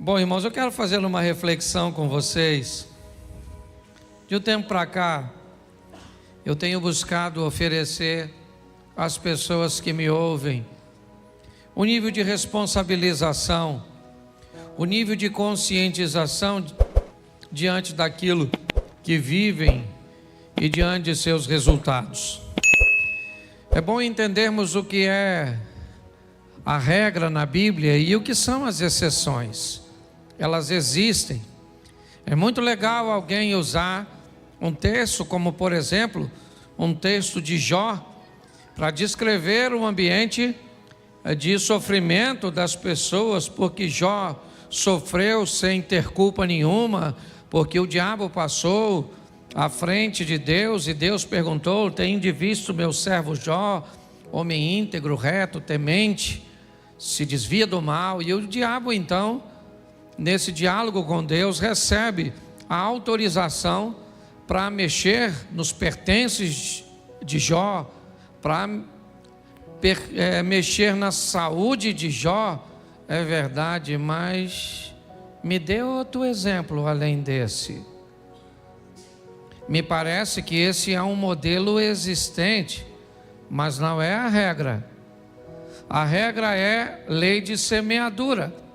Bom, irmãos, eu quero fazer uma reflexão com vocês. De um tempo para cá, eu tenho buscado oferecer às pessoas que me ouvem o nível de responsabilização, o nível de conscientização diante daquilo que vivem e diante de seus resultados. É bom entendermos o que é a regra na Bíblia e o que são as exceções. Elas existem. É muito legal alguém usar um texto como, por exemplo, um texto de Jó, para descrever o ambiente de sofrimento das pessoas, porque Jó sofreu sem ter culpa nenhuma, porque o diabo passou à frente de Deus e Deus perguntou: "Tende visto meu servo Jó, homem íntegro, reto, temente, se desvia do mal?" E o diabo então, nesse diálogo com Deus, recebe a autorização para mexer nos pertences de Jó, para mexer na saúde de Jó. É verdade, mas me dê outro exemplo além desse. Me parece que esse é um modelo existente, mas não é a regra. A regra é lei de semeadura.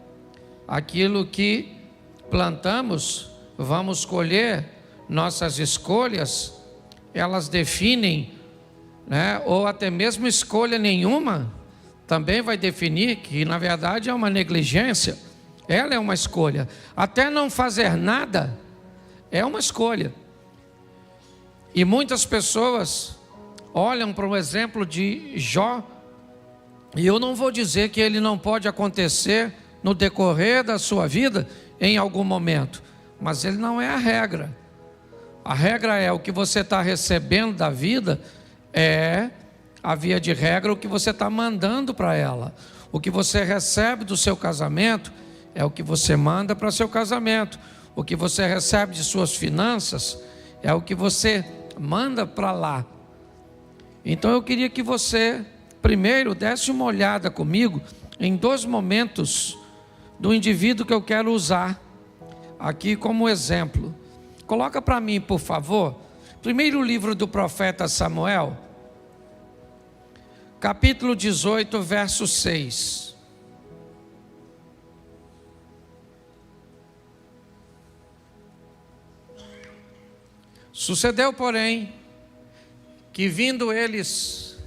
Aquilo que plantamos, vamos colher. Nossas escolhas, elas definem, ou até mesmo escolha nenhuma, também vai definir que na verdade é uma negligência. Ela é uma escolha. Até não fazer nada é uma escolha. E muitas pessoas olham para o exemplo de Jó, e eu não vou dizer que ele não pode acontecer no decorrer da sua vida em algum momento, mas ele não é a regra. A regra é o que você está recebendo da vida, é a via de regra o que você está mandando para ela. O que você recebe do seu casamento é o que você manda para seu casamento. O que você recebe de suas finanças é o que você manda para lá. Então eu queria que você primeiro desse uma olhada comigo em dois momentos do indivíduo que eu quero usar aqui como exemplo. Coloca para mim, por favor, primeiro livro do profeta Samuel, capítulo 18, verso 6. Sucedeu, porém, que vindo eles,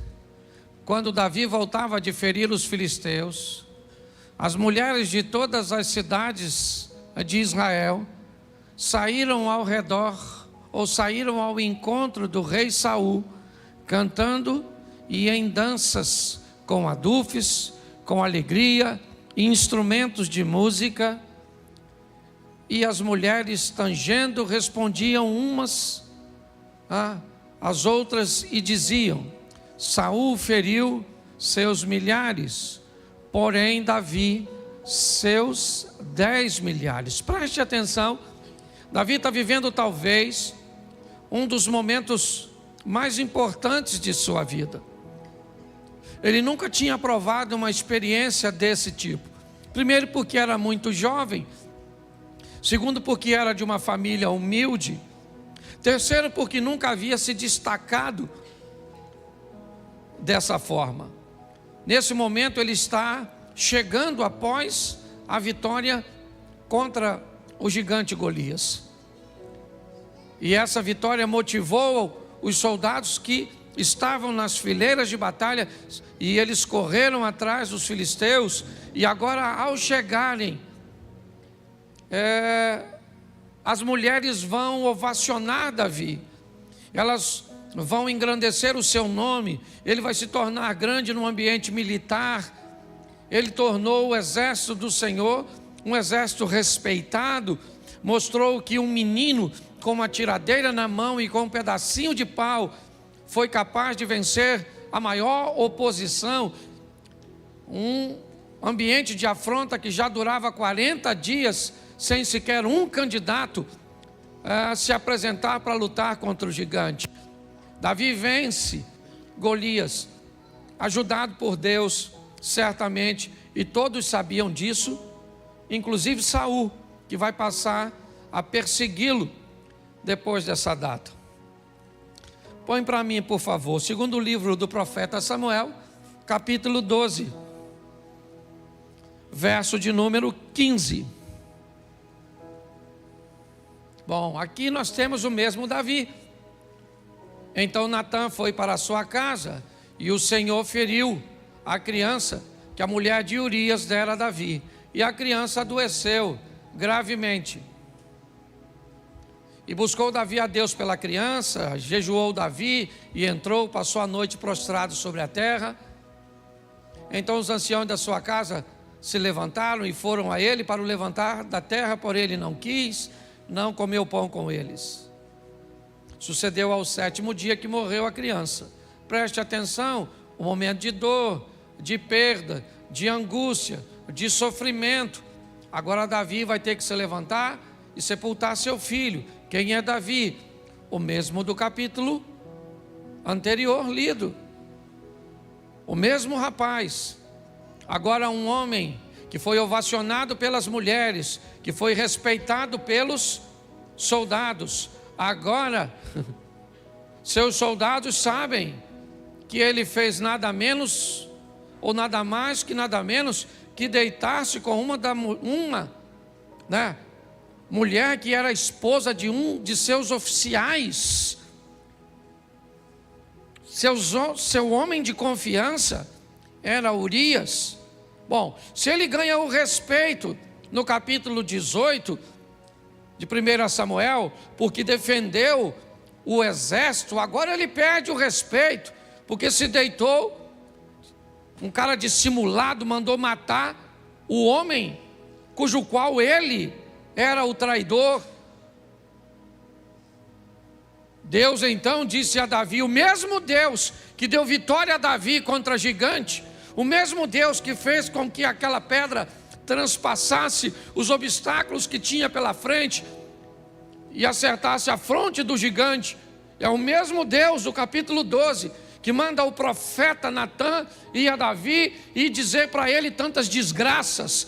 quando Davi voltava de ferir os filisteus, as mulheres de todas as cidades de Israel saíram ao redor, ou saíram ao encontro do rei Saul, cantando e em danças, com adufes, com alegria e instrumentos de música. E as mulheres, tangendo, respondiam umas às outras e diziam: Saul feriu seus milhares, porém Davi seus 10 milhares. Preste atenção. Davi está vivendo talvez um dos momentos mais importantes de sua vida. Ele nunca tinha provado uma experiência desse tipo. Primeiro porque era muito jovem. Segundo porque era de uma família humilde. Terceiro porque nunca havia se destacado dessa forma. Nesse momento ele está chegando após a vitória contra o gigante Golias. E essa vitória motivou os soldados que estavam nas fileiras de batalha, e eles correram atrás dos filisteus. E agora, ao chegarem, as mulheres vão ovacionar Davi, elas vão engrandecer o seu nome. Ele vai se tornar grande no ambiente militar. Ele tornou o exército do Senhor um exército respeitado. Mostrou que um menino com uma tiradeira na mão e com um pedacinho de pau foi capaz de vencer a maior oposição. Um ambiente de afronta que já durava 40 dias sem sequer um candidato se apresentar para lutar contra o gigante. Davi vence Golias, ajudado por Deus, certamente, e todos sabiam disso. inclusive Saul, que vai passar a persegui-lo depois dessa data. Põe para mim, por favor, segundo livro do profeta Samuel, capítulo 12, verso de número 15. Bom, aqui nós temos o mesmo Davi. Então Natã foi para a sua casa e o Senhor feriu a criança que a mulher de Urias dera a Davi. E a criança adoeceu gravemente. E buscou Davi a Deus pela criança, jejuou Davi e entrou, passou a noite prostrado sobre a terra. Então os anciãos da sua casa se levantaram e foram a ele para o levantar da terra, porém ele não quis, não comeu pão com eles. Sucedeu ao 7º dia que morreu a criança. Preste atenção, um momento de dor, de perda, de angústia, de sofrimento. Agora Davi vai ter que se levantar e sepultar seu filho. Quem é Davi? O mesmo do capítulo anterior lido. O mesmo rapaz. Agora um homem que foi ovacionado pelas mulheres, que foi respeitado pelos soldados. Agora, seus soldados sabem que ele fez nada menos ou nada mais que nada menos que deitar-se com uma mulher que era esposa de um de seus oficiais. Seu homem de confiança era Urias. Bom, se ele ganha o respeito no capítulo 18 de 1 Samuel, porque defendeu o exército, agora ele perde o respeito, porque se deitou, um cara dissimulado mandou matar o homem, cujo qual ele era o traidor. Deus então disse a Davi, o mesmo Deus que deu vitória a Davi contra gigante, o mesmo Deus que fez com que aquela pedra transpassasse os obstáculos que tinha pela frente e acertasse a fronte do gigante, é o mesmo Deus do capítulo 12 que manda o profeta Natã ir a Davi e dizer para ele tantas desgraças.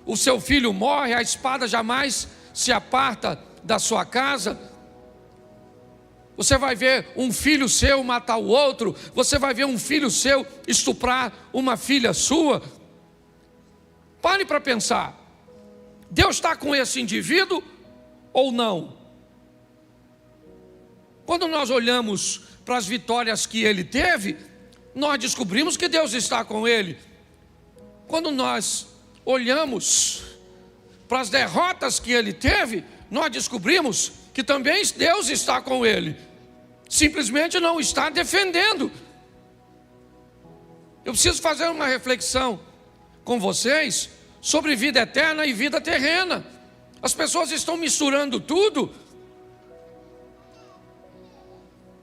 O seu filho morre, a espada jamais se aparta da sua casa. Você vai ver um filho seu matar o outro. Você vai ver um filho seu estuprar uma filha sua. Pare para pensar. Deus está com esse indivíduo ou não? Quando nós olhamos para as vitórias que ele teve, nós descobrimos que Deus está com ele. Quando nós olhamos para as derrotas que ele teve, nós descobrimos que também Deus está com ele, simplesmente não está defendendo. Eu preciso fazer uma reflexão com vocês sobre vida eterna e vida terrena. As pessoas estão misturando tudo.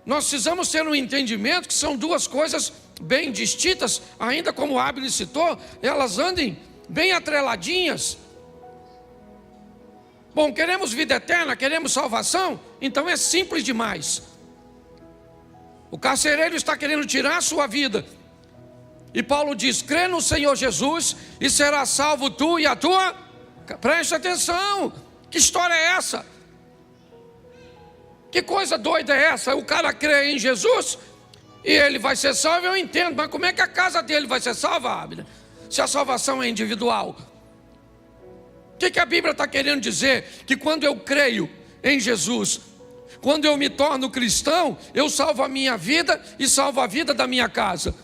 Nós precisamos ter um entendimento que são duas coisas bem distintas, ainda como o Abner citou, elas andem bem atreladinhas. Bom, queremos vida eterna, queremos salvação, então é simples demais. O carcereiro está querendo tirar a sua vida, e Paulo diz, crê no Senhor Jesus e será salvo tu e a tua. Preste atenção, que história é essa? Que coisa doida é essa? O cara crê em Jesus e ele vai ser salvo, eu entendo, mas como é que a casa dele vai ser salva, Abner? Se a salvação é individual. O que a Bíblia está querendo dizer? Que quando eu creio em Jesus, quando eu me torno cristão, eu salvo a minha vida e salvo a vida da minha casa.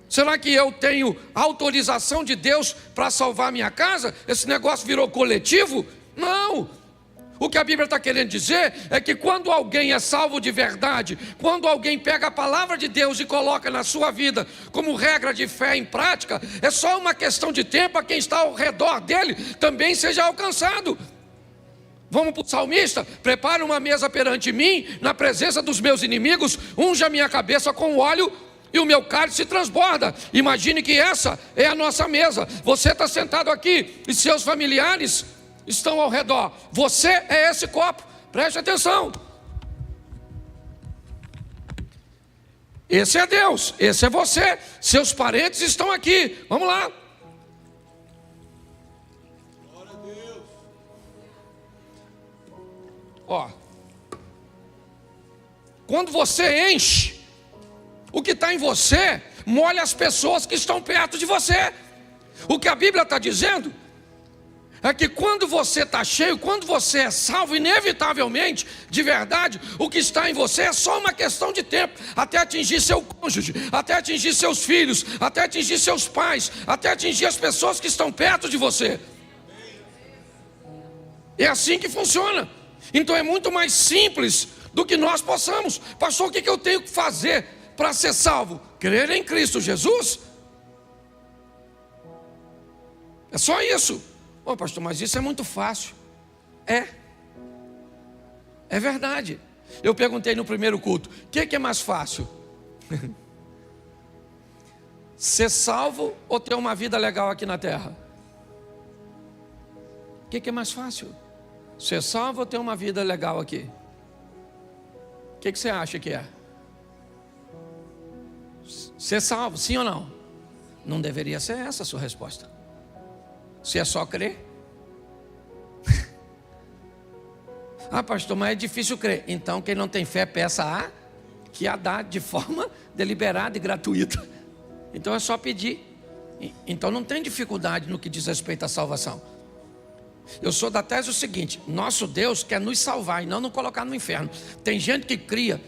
Será que eu tenho autorização de Deus para salvar a minha casa? Esse negócio virou coletivo? Não! O que a Bíblia está querendo dizer é que quando alguém é salvo de verdade, quando alguém pega a palavra de Deus e coloca na sua vida como regra de fé em prática, é só uma questão de tempo a quem está ao redor dele também seja alcançado. Vamos para o salmista, prepara uma mesa perante mim, na presença dos meus inimigos, unja a minha cabeça com óleo e o meu cálice transborda. Imagine que essa é a nossa mesa, você está sentado aqui e seus familiares estão ao redor, você é esse copo, preste atenção. Esse é Deus, esse é você, seus parentes estão aqui, vamos lá. Ó, quando você enche, o que está em você molha as pessoas que estão perto de você. O que a Bíblia está dizendo é que quando você está cheio, quando você é salvo, inevitavelmente, de verdade, o que está em você é só uma questão de tempo, até atingir seu cônjuge, até atingir seus filhos, até atingir seus pais, até atingir as pessoas que estão perto de você. É assim que funciona. Então é muito mais simples do que nós possamos. Pastor, o que eu tenho que fazer para ser salvo? Crer em Cristo Jesus. É só isso. Ô pastor, mas isso é muito fácil. É verdade. Eu perguntei no primeiro culto, o que é mais fácil? Ser salvo ou ter uma vida legal aqui na terra? O que é mais fácil? Ser salvo ou ter uma vida legal aqui? O que você acha que é? Ser salvo, sim ou não? Não deveria ser essa a sua resposta. Se é só crer. Ah, pastor, mas é difícil crer. Então quem não tem fé, peça a que a dá de forma deliberada e gratuita. Então é só pedir. Então não tem dificuldade no que diz respeito à salvação. Eu sou da tese o seguinte: nosso Deus quer nos salvar e não nos colocar no inferno. Tem gente que cria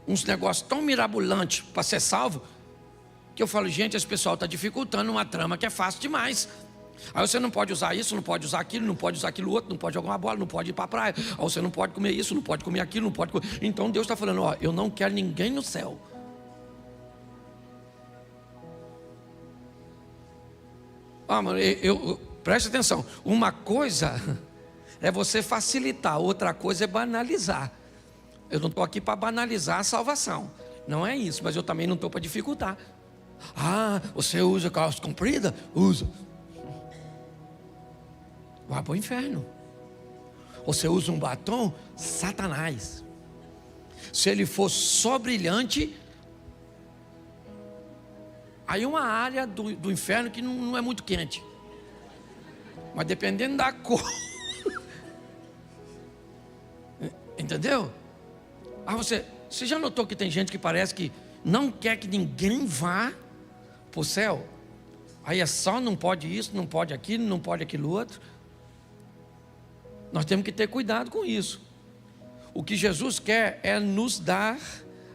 uns negócios tão mirabolantes para ser salvo, que eu falo, gente, esse pessoal está dificultando uma trama que é fácil demais. Aí você não pode usar isso, não pode usar aquilo, não pode usar aquilo outro, não pode jogar uma bola, não pode ir para a praia. Aí você não pode comer isso, não pode comer aquilo, não pode comer. Então Deus está falando, ó, eu não quero ninguém no céu. Ah, mano, preste atenção. Uma coisa é você facilitar, outra coisa é banalizar. Eu não estou aqui para banalizar a salvação. Não é isso, mas eu também não estou para dificultar. Ah, você usa calça comprida? Usa. Vai para o inferno. Você usa um batom? Satanás. Se ele for só brilhante, aí uma área do inferno que não é muito quente. Mas dependendo da cor. Entendeu? Ah, você já notou que tem gente que parece que não quer que ninguém vá para o céu? Aí é só não pode isso, não pode aquilo, não pode aquilo outro. Nós temos que ter cuidado com isso. O que Jesus quer é nos dar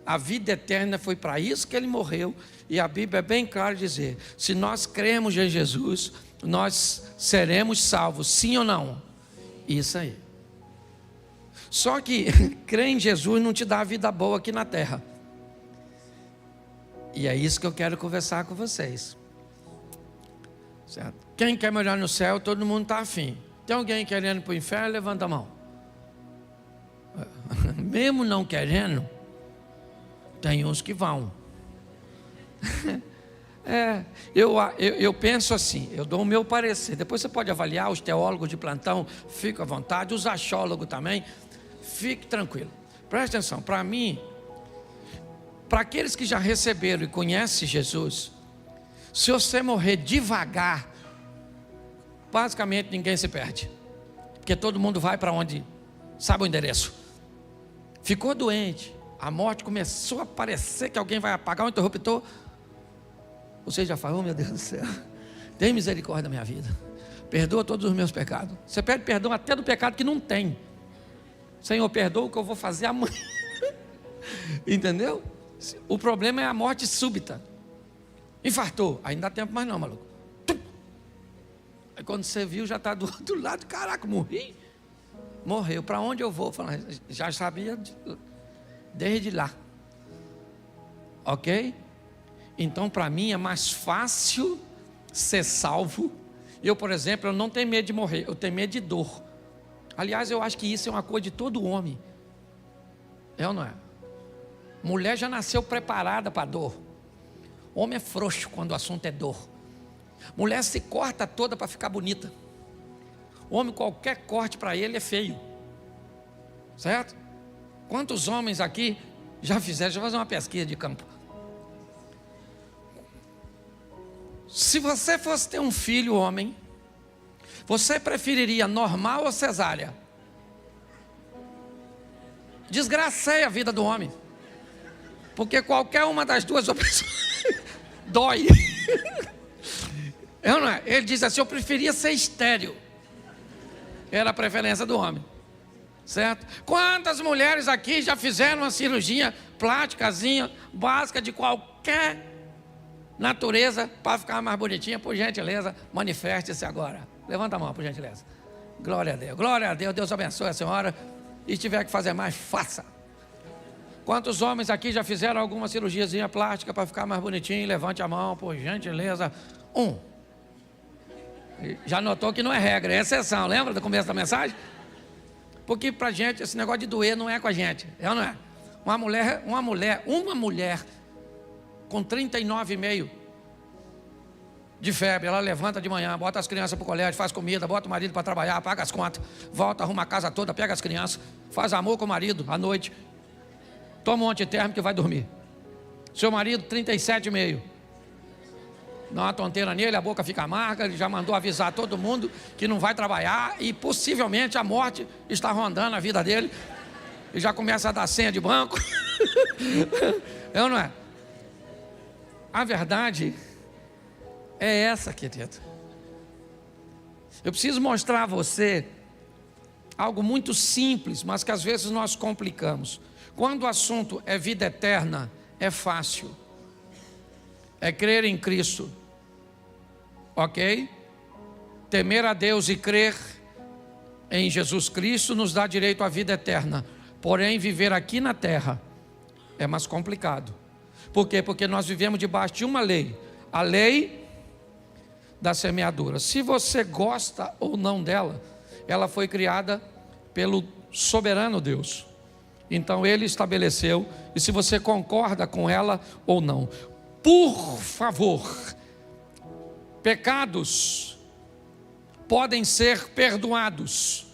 a vida eterna, foi para isso que Ele morreu. E a Bíblia é bem clara dizer, se nós cremos em Jesus, nós seremos salvos, sim ou não? Isso aí. Só que crer em Jesus não te dá a vida boa aqui na terra. E é isso que eu quero conversar com vocês. Certo? Quem quer morar no céu, todo mundo está afim. Tem alguém querendo ir para o inferno? Levanta a mão. Mesmo não querendo, tem uns que vão. Eu penso assim, eu dou o meu parecer. Depois você pode avaliar, os teólogos de plantão, fica à vontade, os achólogos também, fique tranquilo. Presta atenção, para mim, para aqueles que já receberam e conhecem Jesus, se você morrer devagar, basicamente ninguém se perde, porque todo mundo vai para onde sabe o endereço. Ficou doente, a morte começou a aparecer, que alguém vai apagar o interruptor, você já falou, oh, meu Deus do céu, tem misericórdia da minha vida, perdoa todos os meus pecados. Você pede perdão até do pecado que não tem. Senhor, perdoa o que eu vou fazer amanhã. Entendeu? O problema é a morte súbita. Infartou, aí não dá tempo mais não, maluco. Aí quando você viu, já está do outro lado. Caraca, morri. Morreu, para onde eu vou? Já sabia desde lá. Ok? Então para mim é mais fácil ser salvo. Eu, por exemplo, eu não tenho medo de morrer, eu tenho medo de dor. Aliás, eu acho que isso é uma coisa de todo homem. É ou não é? Mulher já nasceu preparada para dor. Homem é frouxo quando o assunto é dor. Mulher se corta toda para ficar bonita. Homem, qualquer corte para ele é feio. Certo? Quantos homens aqui já fizeram? Deixa eu fazer uma pesquisa de campo. Se você fosse ter um filho homem, você preferiria normal ou cesárea? desgracei a vida do homem. Porque qualquer uma das duas opções dói. Não é? Ele diz assim, eu preferia ser estéril. Era a preferência do homem. Certo? Quantas mulheres aqui já fizeram uma cirurgia plástica básica de qualquer natureza para ficar mais bonitinha? Por gentileza, manifeste-se agora. Levanta a mão, por gentileza. Glória a Deus, Deus abençoe a senhora. E se tiver que fazer mais, faça. Quantos homens aqui já fizeram alguma cirurgiazinha plástica para ficar mais bonitinho? Levante a mão, por gentileza. Já notou que não é regra, é exceção. Lembra do começo da mensagem? Porque pra gente esse negócio de doer não é com a gente, é ou não é? Uma mulher com 39,5 de febre, ela levanta de manhã, bota as crianças pro colégio, faz comida, bota o marido para trabalhar, paga as contas, volta, arruma a casa toda, pega as crianças, faz amor com o marido à noite, toma um antitérmico e vai dormir. Seu marido 37,5. Dá uma tonteira nele, a boca fica amarga, ele já mandou avisar todo mundo que não vai trabalhar e possivelmente a morte está rondando a vida dele. E já começa a dar senha de banco. É ou não é? A verdade é essa, querido. Eu preciso mostrar a você algo muito simples, mas que às vezes nós complicamos. Quando o assunto é vida eterna, é fácil. É crer em Cristo, ok? Temer a Deus e crer em Jesus Cristo nos dá direito à vida eterna. Porém, viver aqui na terra é mais complicado. Por quê? Porque nós vivemos debaixo de uma lei, a lei da semeadura. Se você gosta ou não dela, ela foi criada pelo soberano Deus. Então Ele estabeleceu, e se você concorda com ela ou não. Por favor, pecados podem ser perdoados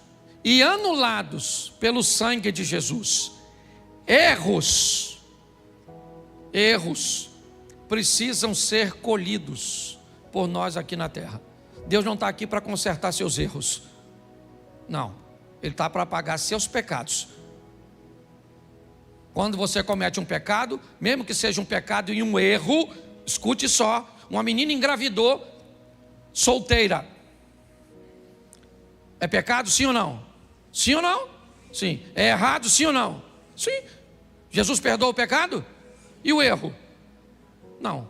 e anulados pelo sangue de Jesus. Erros precisam ser colhidos por nós aqui na terra. Deus não está aqui para consertar seus erros. Não, Ele está para pagar seus pecados. Quando você comete um pecado, mesmo que seja um pecado e um erro, escute só, uma menina engravidou, solteira. É pecado, sim ou não? Sim ou não? Sim. É errado, sim ou não? Sim. Jesus perdoa o pecado? E o erro? Não.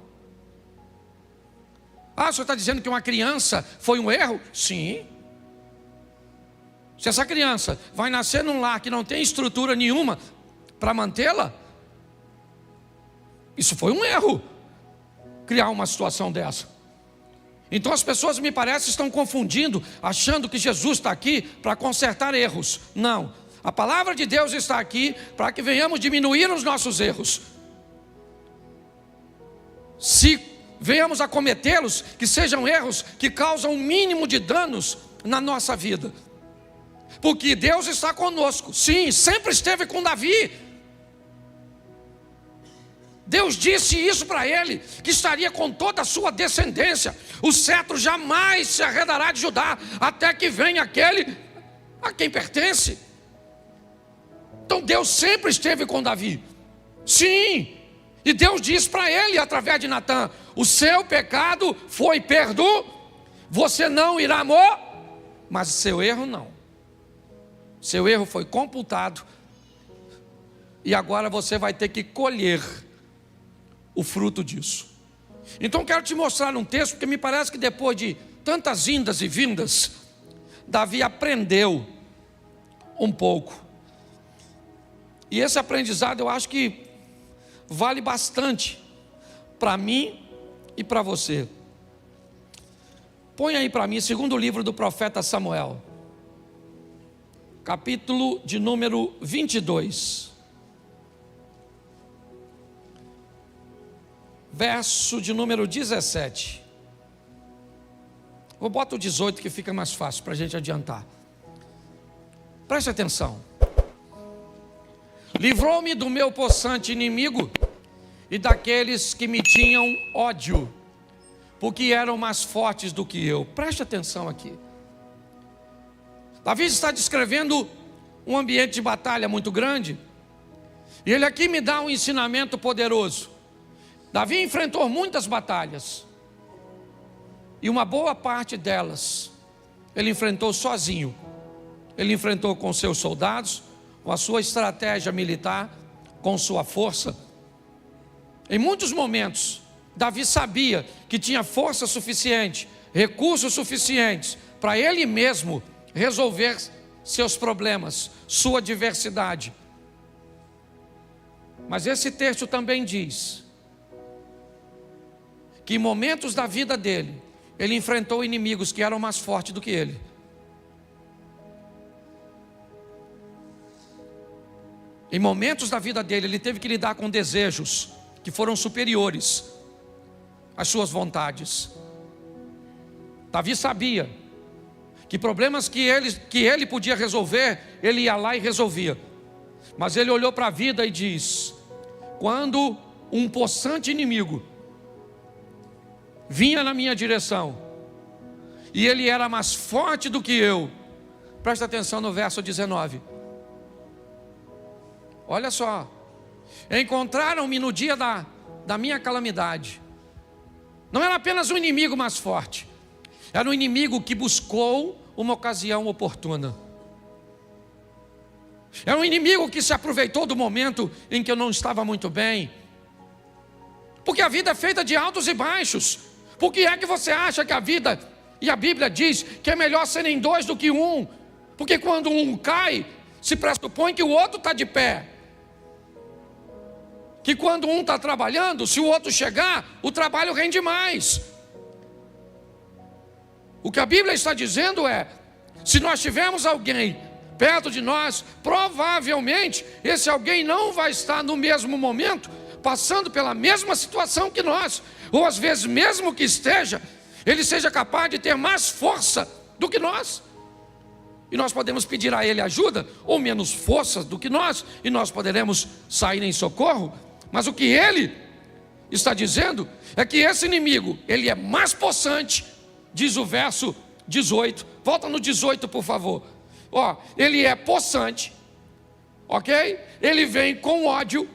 Ah, o senhor está dizendo que uma criança foi um erro? Sim. Se essa criança vai nascer num lar que não tem estrutura nenhuma para mantê-la, isso foi um erro, criar uma situação dessa. Então as pessoas, me parece, estão confundindo, achando que Jesus está aqui para consertar erros. Não, a palavra de Deus está aqui para que venhamos diminuir os nossos erros. Se venhamos a cometê-los, que sejam erros que causam o mínimo de danos na nossa vida. Porque Deus está conosco, sim, sempre esteve com Davi. Deus disse isso para ele, que estaria com toda a sua descendência. O cetro jamais se arredará de Judá, até que venha aquele a quem pertence. Então Deus sempre esteve com Davi. Sim, e Deus disse para ele, através de Natã: o seu pecado foi perdoado, você não irá morrer, mas o seu erro não. Seu erro foi computado, e agora você vai ter que colher o fruto disso. Então quero te mostrar um texto, porque me parece que depois de tantas indas e vindas, Davi aprendeu um pouco. E esse aprendizado eu acho que vale bastante para mim e para você. Põe aí para mim, segundo livro do profeta Samuel, capítulo de número 22. Verso de número 17. Vou botar o 18 que fica mais fácil para a gente adiantar. Preste atenção. Livrou-me do meu possante inimigo e daqueles que me tinham ódio, porque eram mais fortes do que eu. Preste atenção aqui. Davi está descrevendo um ambiente de batalha muito grande, E ele aqui me dá um ensinamento poderoso. Davi enfrentou muitas batalhas, e uma boa parte delas ele enfrentou sozinho. Ele enfrentou com seus soldados, com a sua estratégia militar, com sua força. Em muitos momentos, Davi sabia que tinha força suficiente, recursos suficientes para ele mesmo resolver seus problemas, sua adversidade. Mas esse texto também diz que em momentos da vida dele, ele enfrentou inimigos que eram mais fortes do que ele. Em momentos da vida dele, ele teve que lidar com desejos que foram superiores às suas vontades. Davi sabia que problemas que ele podia resolver, ele ia lá e resolvia. Mas ele olhou para a vida e diz: quando um possante inimigo vinha na minha direção, e ele era mais forte do que eu, presta atenção no verso 19. Olha só: encontraram-me no dia da minha calamidade. Não era apenas um inimigo mais forte, era um inimigo que buscou uma ocasião oportuna. Era um inimigo que se aproveitou do momento em que eu não estava muito bem. Porque a vida é feita de altos e baixos. Por que é que você acha que a vida, e a Bíblia diz que é melhor serem dois do que um? Porque quando um cai, se pressupõe que o outro está de pé. Que quando um está trabalhando, se o outro chegar, o trabalho rende mais. O que a Bíblia está dizendo é: se nós tivermos alguém perto de nós, provavelmente esse alguém não vai estar no mesmo momento, passando pela mesma situação que nós. Ou às vezes, mesmo que esteja, ele seja capaz de ter mais força do que nós. E nós podemos pedir a ele ajuda, ou menos força do que nós, e nós poderemos sair em socorro. Mas o que ele está dizendo é que esse inimigo, ele é mais possante, diz o verso 18. Volta no 18, por favor. Ele é possante, ok? Ele vem com ódio,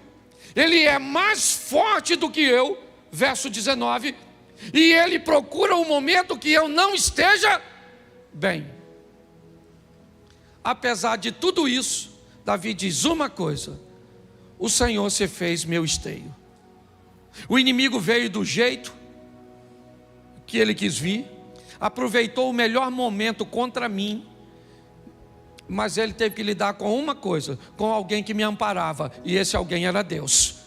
ele é mais forte do que eu, verso 19, e ele procura um momento que eu não esteja bem. Apesar de tudo isso, Davi diz uma coisa: o Senhor se fez meu esteio. O inimigo veio do jeito que ele quis vir, aproveitou o melhor momento contra mim, mas ele teve que lidar com uma coisa, com alguém que me amparava, e esse alguém era Deus.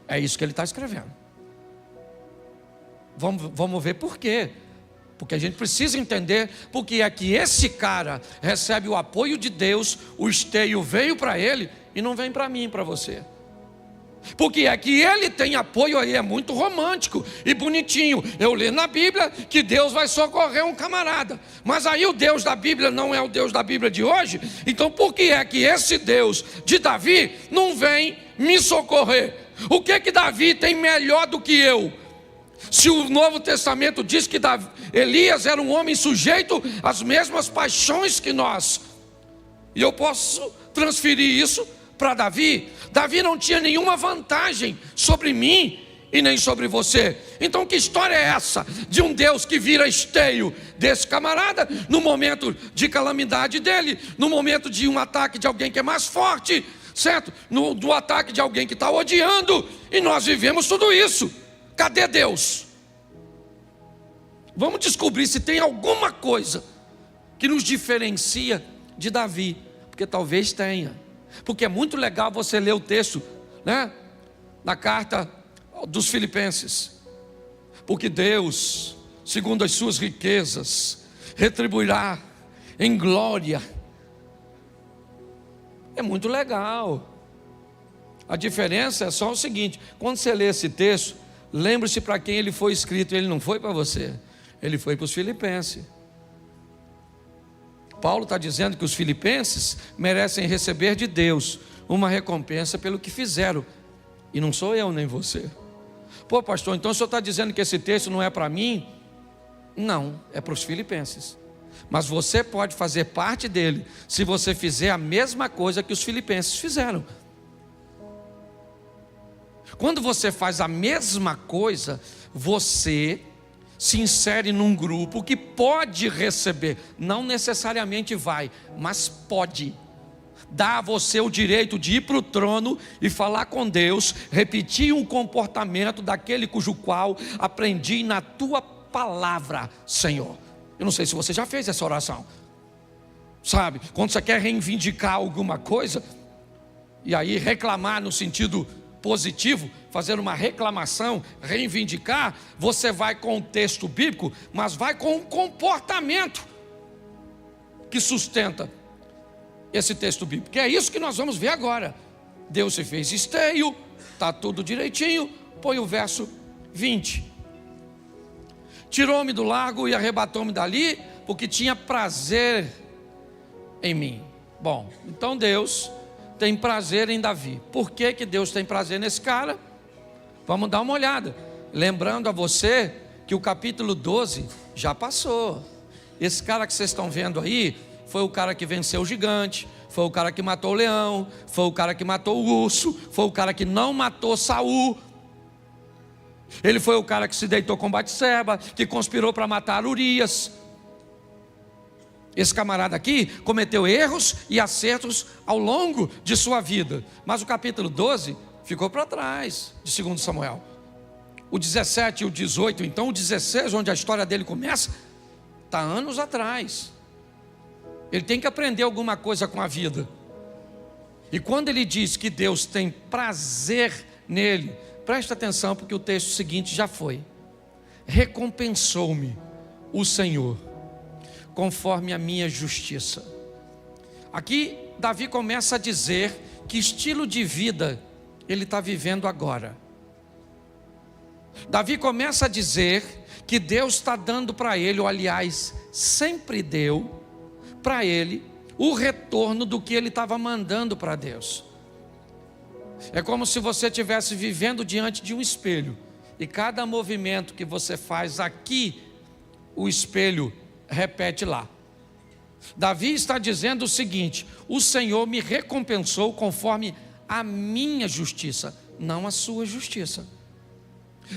É isso que ele está escrevendo. Vamos ver por quê. Porque a gente precisa entender porque é que esse cara recebe o apoio de Deus, o esteio veio para ele e não vem para mim e para você. Porque é que ele tem apoio aí, é muito romântico e bonitinho. Eu leio na Bíblia que Deus vai socorrer um camarada, mas aí o Deus da Bíblia não é o Deus da Bíblia de hoje. Então por que é que esse Deus de Davi não vem me socorrer? O que Davi tem melhor do que eu? Se o Novo Testamento diz que Elias era um homem sujeito às mesmas paixões que nós, e eu posso transferir isso para Davi. Davi não tinha nenhuma vantagem sobre mim e nem sobre você. Então que história é essa de um Deus que vira esteio desse camarada no momento de calamidade dele, no momento de um ataque de alguém que é mais forte, certo? Do ataque de alguém que está odiando, e nós vivemos tudo isso. Cadê Deus? Vamos descobrir se tem alguma coisa que nos diferencia de Davi, porque talvez tenha. Porque é muito legal você ler o texto, né, na carta dos Filipenses. Porque Deus, segundo as suas riquezas, retribuirá em glória. É muito legal. A diferença é só o seguinte: quando você lê esse texto, lembre-se para quem ele foi escrito. Ele não foi para você, ele foi para os filipenses. Paulo está dizendo que os filipenses merecem receber de Deus uma recompensa pelo que fizeram, e não sou eu nem você. Pô, pastor, então o senhor está dizendo que esse texto não é para mim? Não, é para os filipenses. Mas você pode fazer parte dele se você fizer a mesma coisa que os filipenses fizeram. Quando você faz a mesma coisa, você se insere num grupo que pode receber, não necessariamente vai, mas pode dar a você o direito de ir para o trono e falar com Deus, repetir um comportamento daquele cujo qual aprendi na tua palavra, Senhor. Eu não sei se você já fez essa oração, sabe? Quando você quer reivindicar alguma coisa, e aí reclamar no sentido positivo, fazer uma reclamação, reivindicar, você vai com o texto bíblico, mas vai com um comportamento que sustenta esse texto bíblico, que é isso que nós vamos ver agora. Deus se fez esteio, está tudo direitinho. Põe o verso 20. Tirou-me do lago e arrebatou-me dali, porque tinha prazer em mim. Bom, então Deus tem prazer em Davi. Por que que Deus tem prazer nesse cara? Vamos dar uma olhada. Lembrando a você que o capítulo 12 já passou. Esse cara que vocês estão vendo aí foi o cara que venceu o gigante, foi o cara que matou o leão, foi o cara que matou o urso, foi o cara que não matou Saul. Ele foi o cara que se deitou com Batseba, que conspirou para matar Urias. Esse camarada aqui cometeu erros e acertos ao longo de sua vida, mas o capítulo 12 ficou para trás de 2 Samuel. O 17 e o 18, então o 16, onde a história dele começa, está anos atrás. Ele tem que aprender alguma coisa com a vida. E quando ele diz que Deus tem prazer nele, presta atenção, porque o texto seguinte já foi: recompensou-me o Senhor conforme a minha justiça. Aqui Davi começa a dizer que estilo de vida ele está vivendo agora. Davi começa a dizer que Deus está dando para ele, ou aliás, sempre deu para ele o retorno do que ele estava mandando para Deus. É como se você estivesse vivendo diante de um espelho, e cada movimento que você faz aqui, o espelho repete lá. Davi está dizendo o seguinte: o Senhor me recompensou conforme a minha justiça, não a sua justiça.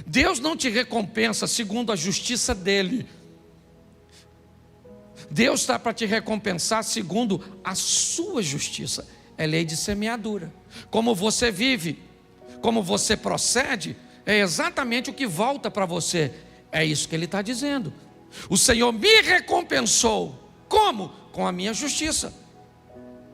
Deus não te recompensa segundo a justiça dele. Deus está para te recompensar segundo a sua justiça. É lei de semeadura. Como você vive, como você procede, é exatamente o que volta para você. É isso que ele está dizendo. O Senhor me recompensou. Como? Com a minha justiça.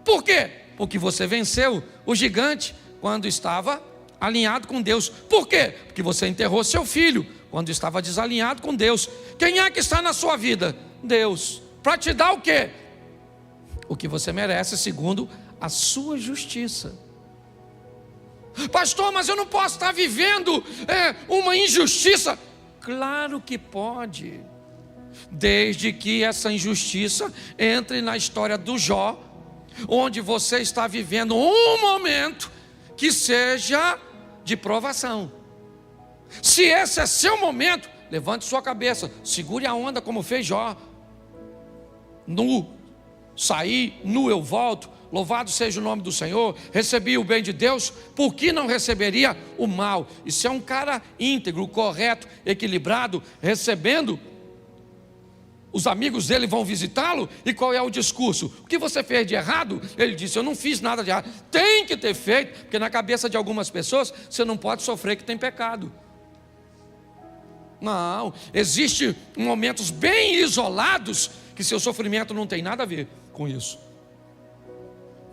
Por quê? Porque você venceu o gigante quando estava alinhado com Deus. Por quê? Porque você enterrou seu filho quando estava desalinhado com Deus. Quem é que está na sua vida? Deus. Para te dar o quê? O que você merece segundo a sua justiça. Pastor, mas eu não posso estar vivendo uma injustiça. Claro que pode, desde que essa injustiça entre na história do Jó, onde você está vivendo um momento que seja de provação. Se esse é seu momento, levante sua cabeça, segure a onda como fez Jó. Nu saí, nu eu volto, louvado seja o nome do Senhor, recebi o bem de Deus, por que não receberia o mal? E se é um cara íntegro, correto, equilibrado, recebendo, os amigos dele vão visitá-lo, e qual é o discurso? O que você fez de errado? Ele disse: eu não fiz nada de errado. Tem que ter feito, porque na cabeça de algumas pessoas, você não pode sofrer que tem pecado. Não, existem momentos bem isolados, que seu sofrimento não tem nada a ver com isso.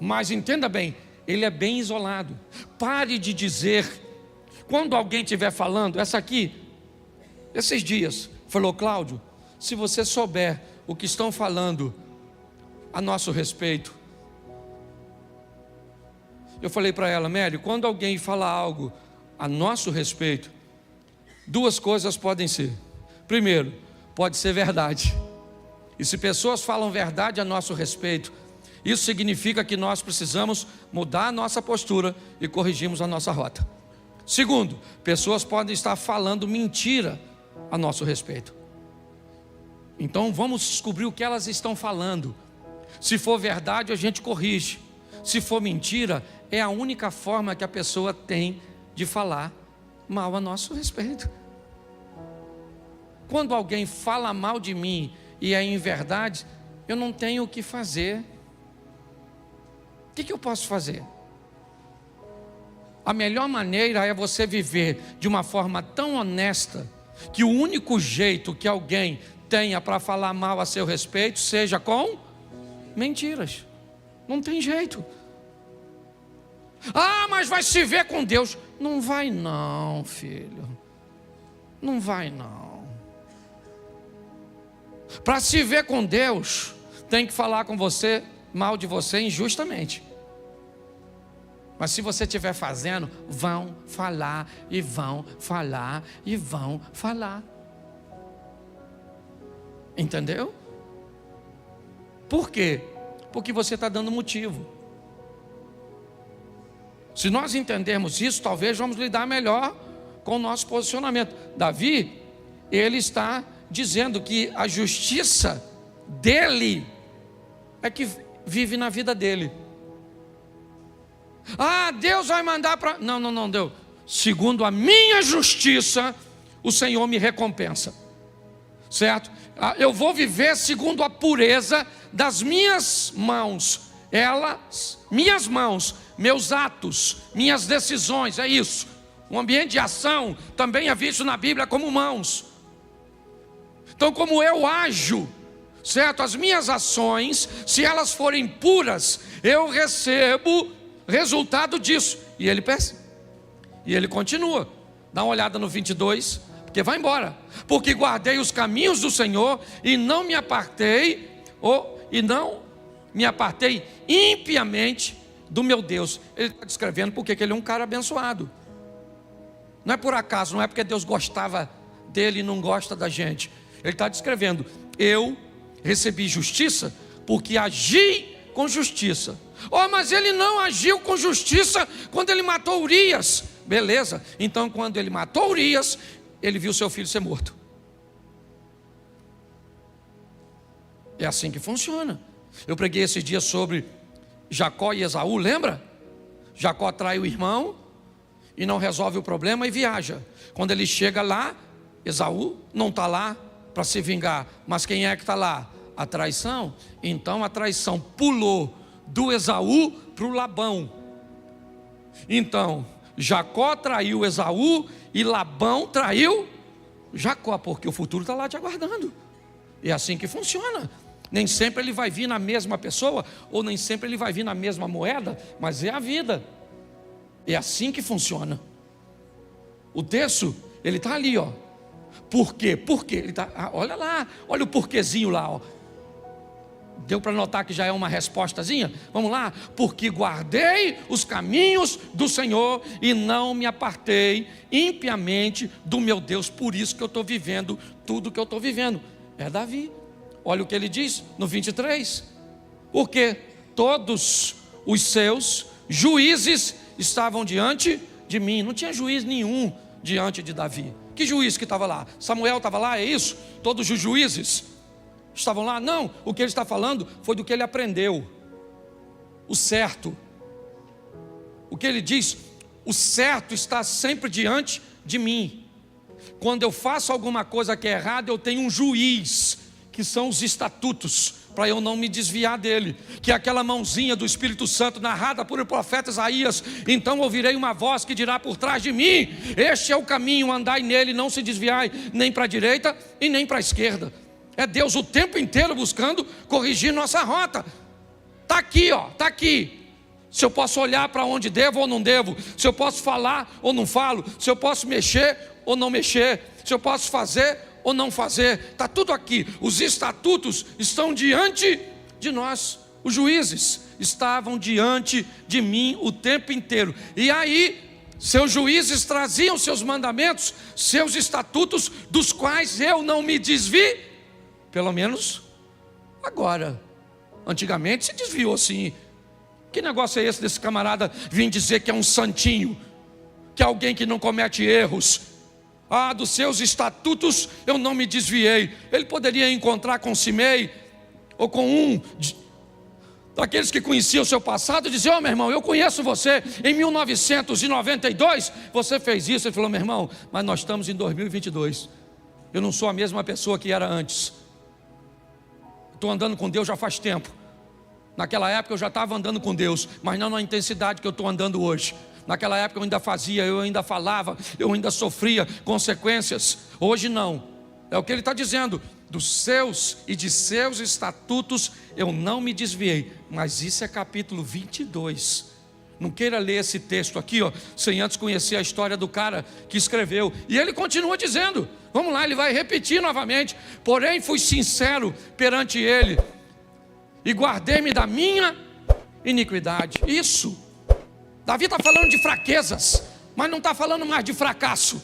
Mas entenda bem, ele é bem isolado. Pare de dizer, quando alguém estiver falando, essa aqui, esses dias, falou: Cláudio, se você souber o que estão falando a nosso respeito. Eu falei para ela: Mério, quando alguém fala algo a nosso respeito, duas coisas podem ser. Primeiro, pode ser verdade. E se pessoas falam verdade a nosso respeito, isso significa que nós precisamos mudar a nossa postura e corrigirmos a nossa rota. Segundo, pessoas podem estar falando mentira a nosso respeito. Então vamos descobrir o que elas estão falando. Se for verdade, a gente corrige. Se for mentira, é a única forma que a pessoa tem de falar mal a nosso respeito. Quando alguém fala mal de mim e é em verdade, eu não tenho o que fazer. O que eu posso fazer? A melhor maneira é você viver de uma forma tão honesta que o único jeito que alguém tenha para falar mal a seu respeito seja com mentiras. Não tem jeito. Ah, mas vai se ver com Deus. Não vai não, filho. Não vai não. Para se ver com Deus, tem que falar com você, mal de você injustamente. Mas se você estiver fazendo, vão falar e vão falar e vão falar. Entendeu? Por quê? Porque você está dando motivo. Se nós entendermos isso, talvez vamos lidar melhor com o nosso posicionamento. Davi, ele está dizendo que a justiça dele é que vive na vida dele. Ah, Deus vai mandar para... Não, Deus. Segundo a minha justiça, o Senhor me recompensa. Certo? Eu vou viver segundo a pureza das minhas mãos. Minhas mãos, meus atos, minhas decisões, é isso. O ambiente de ação também é visto na Bíblia como mãos. Então, como eu ajo, certo? As minhas ações, se elas forem puras, eu recebo resultado disso. E ele pensa, e ele continua. Dá uma olhada no 22, porque vai embora. Porque guardei os caminhos do Senhor e não me apartei impiamente do meu Deus. Ele está descrevendo porque ele é um cara abençoado. Não é por acaso, não é porque Deus gostava dele e não gosta da gente. Ele está descrevendo: eu recebi justiça porque agi com justiça. Oh, mas ele não agiu com justiça quando ele matou Urias. Beleza, então quando ele matou Urias, ele viu seu filho ser morto. É assim que funciona. Eu preguei esse dia sobre Jacó e Esaú, lembra? Jacó trai o irmão e não resolve o problema e viaja. Quando ele chega lá, Esaú não está lá para se vingar. Mas quem é que está lá? A traição. Então a traição pulou do Esaú para o Labão. Então Jacó traiu Esaú e Labão traiu Jacó, porque o futuro está lá te aguardando. É assim que funciona. Nem sempre ele vai vir na mesma pessoa, ou nem sempre ele vai vir na mesma moeda, mas é a vida. É assim que funciona. O texto, ele está ali, ó. Por quê? Por quê? Ele tá, olha lá, olha o porquezinho lá, ó. Deu para notar que já é uma respostazinha? Vamos lá. Porque guardei os caminhos do Senhor e não me apartei impiamente do meu Deus. Por isso que eu estou vivendo tudo que eu estou vivendo. É Davi. Olha o que ele diz no 23. Porque todos os seus juízes estavam diante de mim. Não tinha juiz nenhum diante de Davi. Que juiz que estava lá? Samuel estava lá, é isso? Todos os juízes estavam lá? Não, o que ele está falando foi do que ele aprendeu. O certo. O que ele diz? O certo está sempre diante de mim. Quando eu faço alguma coisa que é errada, eu tenho um juiz, que são os estatutos, para eu não me desviar dele, que é aquela mãozinha do Espírito Santo narrada por o profeta Isaías. Então ouvirei uma voz que dirá por trás de mim: este é o caminho, andai nele, não se desviai nem para a direita e nem para a esquerda. É Deus o tempo inteiro buscando corrigir nossa rota. Está aqui, ó, está aqui. Se eu posso olhar para onde devo ou não devo, se eu posso falar ou não falo, se eu posso mexer ou não mexer, se eu posso fazer ou não fazer, está tudo aqui. Os estatutos estão diante de nós. Os juízes estavam diante de mim o tempo inteiro. E aí, seus juízes traziam seus mandamentos, seus estatutos, dos quais eu não me desvi. Pelo menos agora. Antigamente se desviou sim. Que negócio é esse desse camarada vir dizer que é um santinho, que é alguém que não comete erros? Ah, dos seus estatutos eu não me desviei. Ele poderia encontrar com Simei, ou com daqueles que conheciam o seu passado, diziam: meu irmão, eu conheço você, em 1992 você fez isso. Ele falou: meu irmão, mas nós estamos em 2022, eu não sou a mesma pessoa que era antes. Estou andando com Deus já faz tempo. Naquela época eu já estava andando com Deus, mas não na intensidade que eu estou andando hoje. Naquela época eu ainda fazia, eu ainda falava, eu ainda sofria consequências. Hoje não. É o que ele está dizendo: dos seus e de seus estatutos eu não me desviei. Mas isso é capítulo 22. Não queira ler esse texto aqui, sem antes conhecer a história do cara que escreveu. E ele continua dizendo, vamos lá, ele vai repetir novamente: porém fui sincero perante ele, e guardei-me da minha iniquidade. Isso, Davi está falando de fraquezas, mas não está falando mais de fracasso.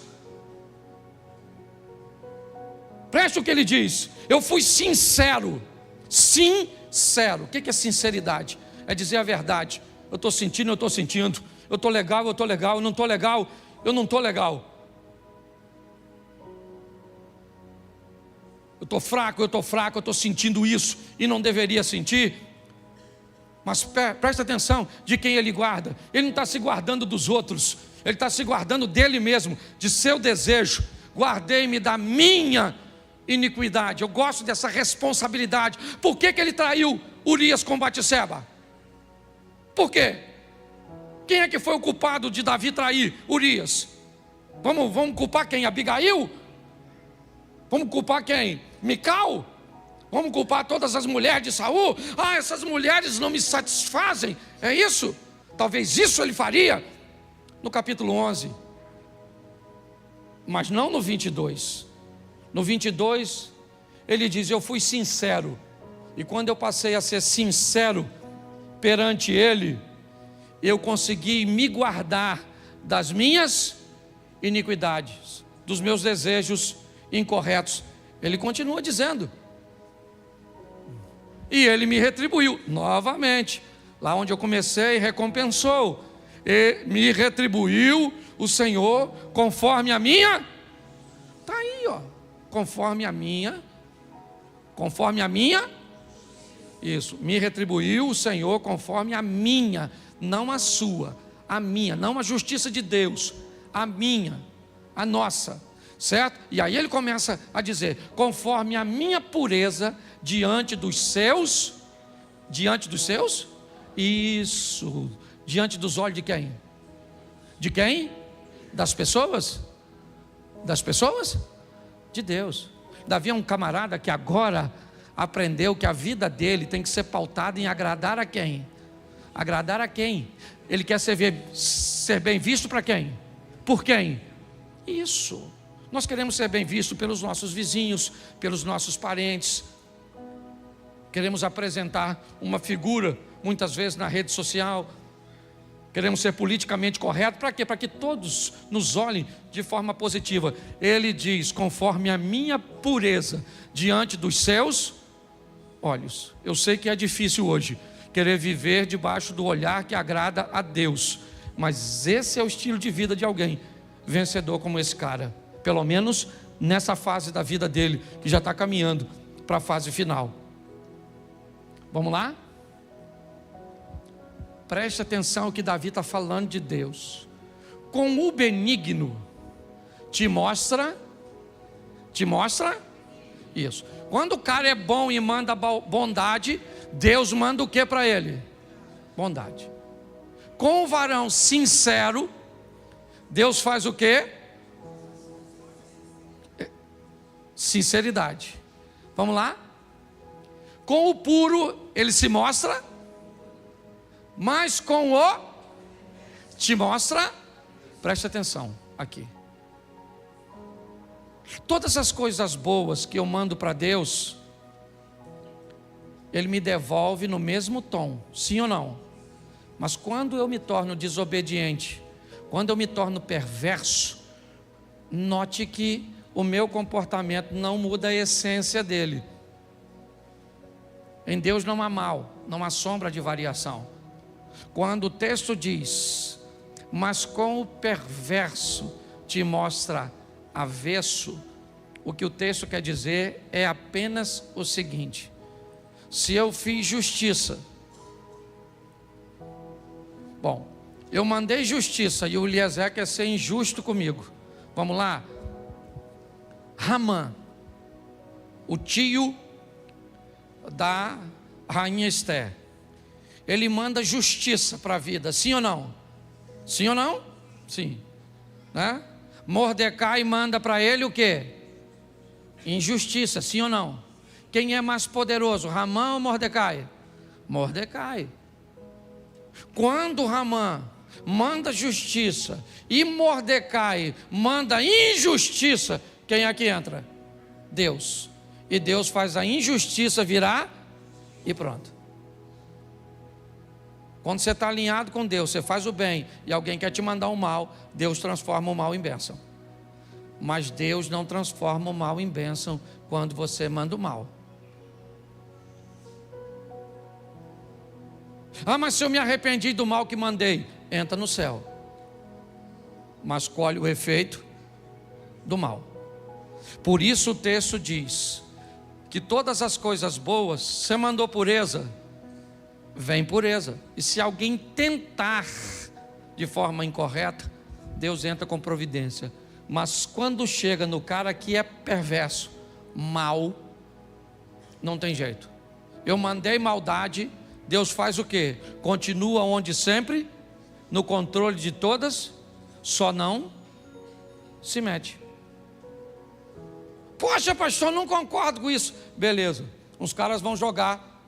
Preste o que ele diz: eu fui sincero. Sincero, o que é sinceridade? É dizer a verdade. Eu estou sentindo, eu estou sentindo. Eu estou legal, eu estou legal. Eu não estou legal, eu não estou legal. Eu estou fraco, eu estou sentindo isso e não deveria sentir. Mas presta atenção de quem ele guarda. Ele não está se guardando dos outros, ele está se guardando dele mesmo, de seu desejo. Guardei-me da minha iniquidade. Eu gosto dessa responsabilidade. Por que ele traiu Urias com Batseba? Por quê? Quem é que foi o culpado de Davi trair Urias? Vamos culpar quem? Abigail? Vamos culpar quem? Mical? Vamos culpar todas as mulheres de Saul? Ah, essas mulheres não me satisfazem. É isso? Talvez isso ele faria no capítulo 11. Mas não no 22. No 22 ele diz: eu fui sincero. E quando eu passei a ser sincero perante ele, eu consegui me guardar das minhas iniquidades, dos meus desejos incorretos. Ele continua dizendo: e ele me retribuiu novamente, lá onde eu comecei, recompensou, e me retribuiu o Senhor conforme a minha, está aí, conforme a minha, isso, me retribuiu o Senhor conforme a minha, não a sua, a minha, não a justiça de Deus, a minha, a nossa, certo? E aí ele começa a dizer: conforme a minha pureza diante dos seus, isso, diante dos olhos de quem? De quem? Das pessoas? De Deus. Davi é um camarada que agora aprendeu que a vida dele tem que ser pautada em agradar a quem? Agradar a quem? Ele quer ser bem visto para quem? Por quem? Isso. Nós queremos ser bem visto pelos nossos vizinhos, pelos nossos parentes. Queremos apresentar uma figura, muitas vezes na rede social. Queremos ser politicamente corretos. Para quê? Para que todos nos olhem de forma positiva. Ele diz: conforme a minha pureza diante dos seus olhos. Eu sei que é difícil hoje querer viver debaixo do olhar que agrada a Deus, mas esse é o estilo de vida de alguém vencedor como esse cara, pelo menos nessa fase da vida dele, que já está caminhando para a fase final. Vamos lá? Preste atenção que Davi está falando de Deus. Com o benigno te mostra isso. Quando o cara é bom e manda bondade, Deus manda o que para ele? Bondade. Com o varão sincero, Deus faz o que? Sinceridade. Vamos lá? Com o puro ele se mostra, mas com o te mostra, preste atenção aqui. Todas as coisas boas que eu mando para Deus, Ele me devolve no mesmo tom, sim ou não? Mas quando eu me torno desobediente, quando eu me torno perverso, note que o meu comportamento não muda a essência dele. Em Deus não há mal, não há sombra de variação. Quando o texto diz: mas com o perverso te mostra avesso, o que o texto quer dizer é apenas o seguinte: se eu fiz justiça Bom, eu mandei justiça e o Eliezer quer ser injusto comigo. Vamos lá? Ramã, o tio da rainha Esther, ele manda justiça para a vida, sim ou não? Sim ou não? Sim, né? Mordecai manda para ele o quê? Injustiça, sim ou não? Quem é mais poderoso, Ramã ou Mordecai? Mordecai. Quando Ramã manda justiça e Mordecai manda injustiça, quem é que entra? Deus. E Deus faz a injustiça virar e pronto. Quando você está alinhado com Deus, você faz o bem e alguém quer te mandar o mal, Deus transforma o mal em bênção. Mas Deus não transforma o mal em bênção quando você manda o mal. Ah, mas se eu me arrependi do mal que mandei, entra no céu, mas colhe o efeito do mal. Por isso o texto diz que todas as coisas boas, você mandou pureza, vem pureza. E se alguém tentar de forma incorreta, Deus entra com providência. Mas quando chega no cara que é perverso, mal, não tem jeito. Eu mandei maldade, Deus faz o quê? Continua onde sempre, no controle de todas, só não se mete. Poxa, pastor, não concordo com isso. Beleza, os caras vão jogar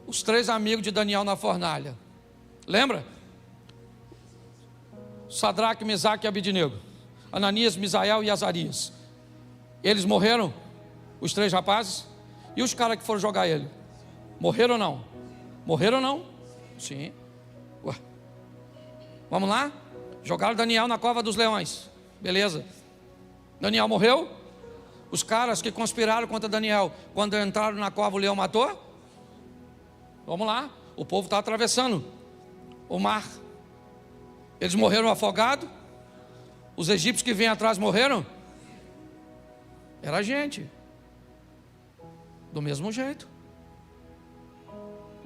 os 3 amigos de Daniel na fornalha. Lembra? Sadraque, Mesaque e Abednego, Ananias, Misael e Azarias. Eles morreram, os 3 rapazes. E os caras que foram jogar ele, morreram ou não? Morreram ou não? Sim. Ué. Vamos lá? Jogaram Daniel na cova dos leões. Beleza. Daniel morreu? Os caras que conspiraram contra Daniel, quando entraram na cova, o leão matou? Vamos lá. O povo está atravessando o mar. Eles morreram afogados? Os egípcios que vêm atrás morreram? Era gente. Do mesmo jeito.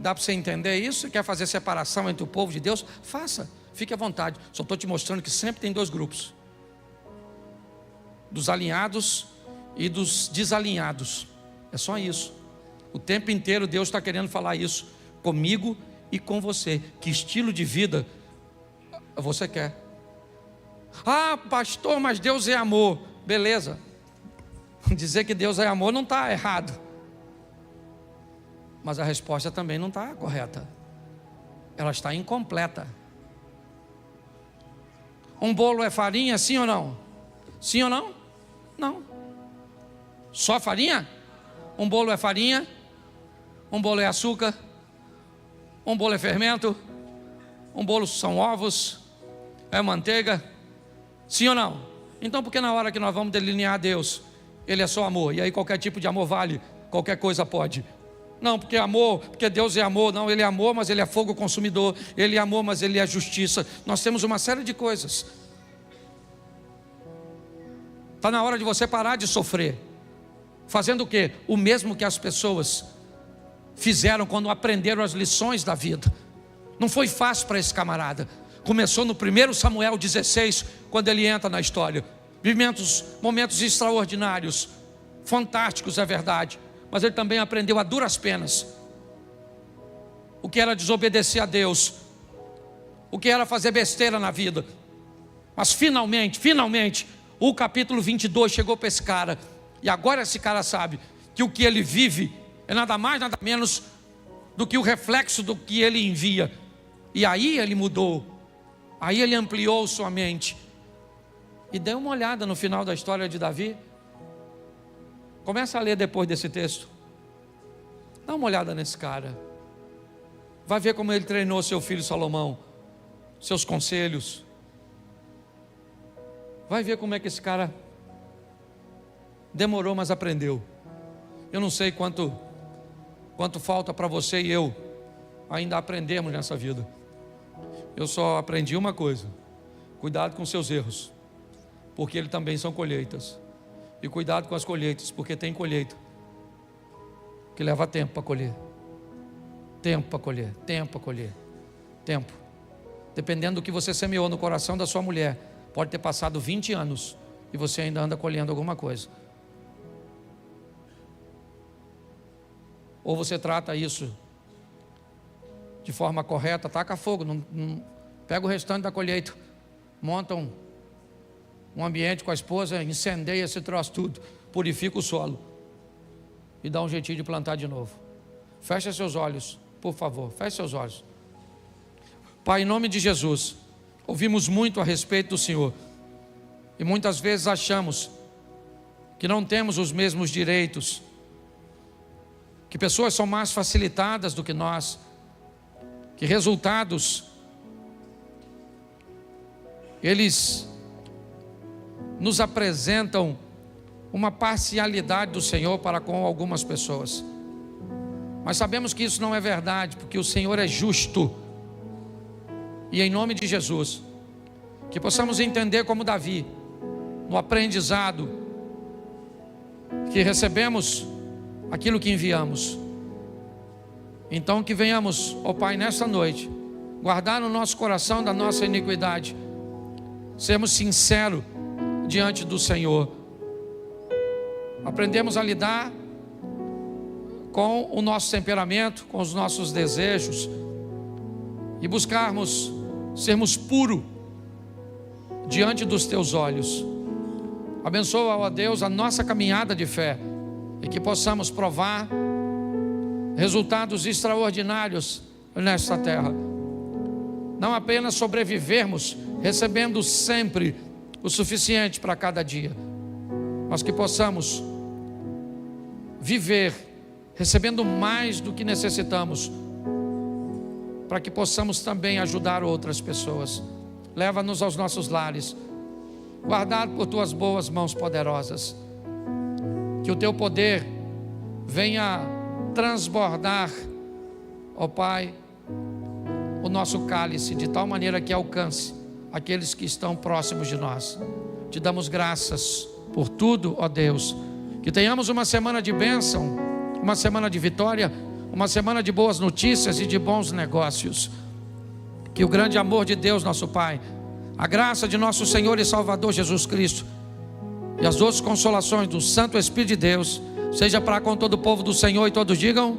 Dá para você entender isso? Você quer fazer separação entre o povo de Deus? Faça, fique à vontade. Só estou te mostrando que sempre tem 2 grupos: dos alinhados e dos desalinhados. É só isso. O tempo inteiro Deus está querendo falar isso comigo e com você. Que estilo de vida você quer? Ah, pastor, mas Deus é amor. Beleza. Dizer que Deus é amor não está errado, mas a resposta também não está correta. Ela está incompleta. Um bolo é farinha, sim ou não? Sim ou não? Não. Só farinha? Um bolo é farinha, um bolo é açúcar, um bolo é fermento, um bolo são ovos, é manteiga. Sim ou não? Então por que na hora que nós vamos delinear Deus, Ele é só amor, e aí qualquer tipo de amor vale, qualquer coisa pode? Não, porque amor, porque Deus é amor. Não, Ele é amor, mas Ele é fogo consumidor. Ele é amor, mas Ele é justiça. Nós temos uma série de coisas. Está na hora de você parar de sofrer. Fazendo o quê? O mesmo que as pessoas fizeram quando aprenderam as lições da vida. Não foi fácil para esse camarada. Começou no 1 Samuel 16, quando ele entra na história. Momentos extraordinários, fantásticos, é verdade. Mas ele também aprendeu a duras penas o que era desobedecer a Deus, o que era fazer besteira na vida. Mas finalmente, o capítulo 22 chegou para esse cara. E agora esse cara sabe que o que ele vive é nada mais, nada menos do que o reflexo do que ele envia. E aí ele mudou, aí ele ampliou sua mente. E dê uma olhada no final da história de Davi. Começa a ler depois desse texto. Dá uma olhada nesse cara. Vai ver como ele treinou seu filho Salomão, seus conselhos. Vai ver como é que esse cara demorou, mas aprendeu. Eu não sei quanto falta para você e eu ainda aprendermos nessa vida. Eu só aprendi uma coisa: cuidado com seus erros, porque eles também são colheitas. E cuidado com as colheitas, porque tem colheita que leva tempo para colher. Tempo para colher, tempo para colher. Tempo. dependendo do que você semeou no coração da sua mulher, pode ter passado 20 anos e você ainda anda colhendo alguma coisa. Ou você trata isso de forma correta, taca fogo, pega o restante da colheita, monta um ambiente com a esposa, incendeia esse troço tudo, purifica o solo e dá um jeitinho de plantar de novo. Fecha seus olhos, por favor, feche seus olhos. Pai, em nome de Jesus, ouvimos muito a respeito do Senhor e muitas vezes achamos que não temos os mesmos direitos, que pessoas são mais facilitadas do que nós, que resultados eles nos apresentam uma parcialidade do Senhor para com algumas pessoas. Mas sabemos que isso não é verdade, porque o Senhor é justo. E em nome de Jesus, que possamos entender como Davi, no aprendizado, que recebemos aquilo que enviamos. Então que venhamos, ó Pai, nesta noite, guardar no nosso coração da nossa iniquidade, sermos sinceros diante do Senhor, aprendemos a lidar com o nosso temperamento, com os nossos desejos, e buscarmos sermos puros diante dos Teus olhos. Abençoa, ó Deus, a nossa caminhada de fé, e que possamos provar resultados extraordinários nesta terra. Não apenas sobrevivermos, recebendo sempre o suficiente para cada dia, mas que possamos viver recebendo mais do que necessitamos, para que possamos também ajudar outras pessoas. Leva-nos aos nossos lares, guardado por Tuas boas mãos poderosas, que o Teu poder venha transbordar, ó Pai, o nosso cálice, de tal maneira que alcance aqueles que estão próximos de nós. Te damos graças por tudo, ó Deus, que tenhamos uma semana de bênção, uma semana de vitória, uma semana de boas notícias e de bons negócios. Que o grande amor de Deus, nosso Pai, a graça de nosso Senhor e Salvador Jesus Cristo e as doces consolações do Santo Espírito de Deus seja para com todo o povo do Senhor, e todos digam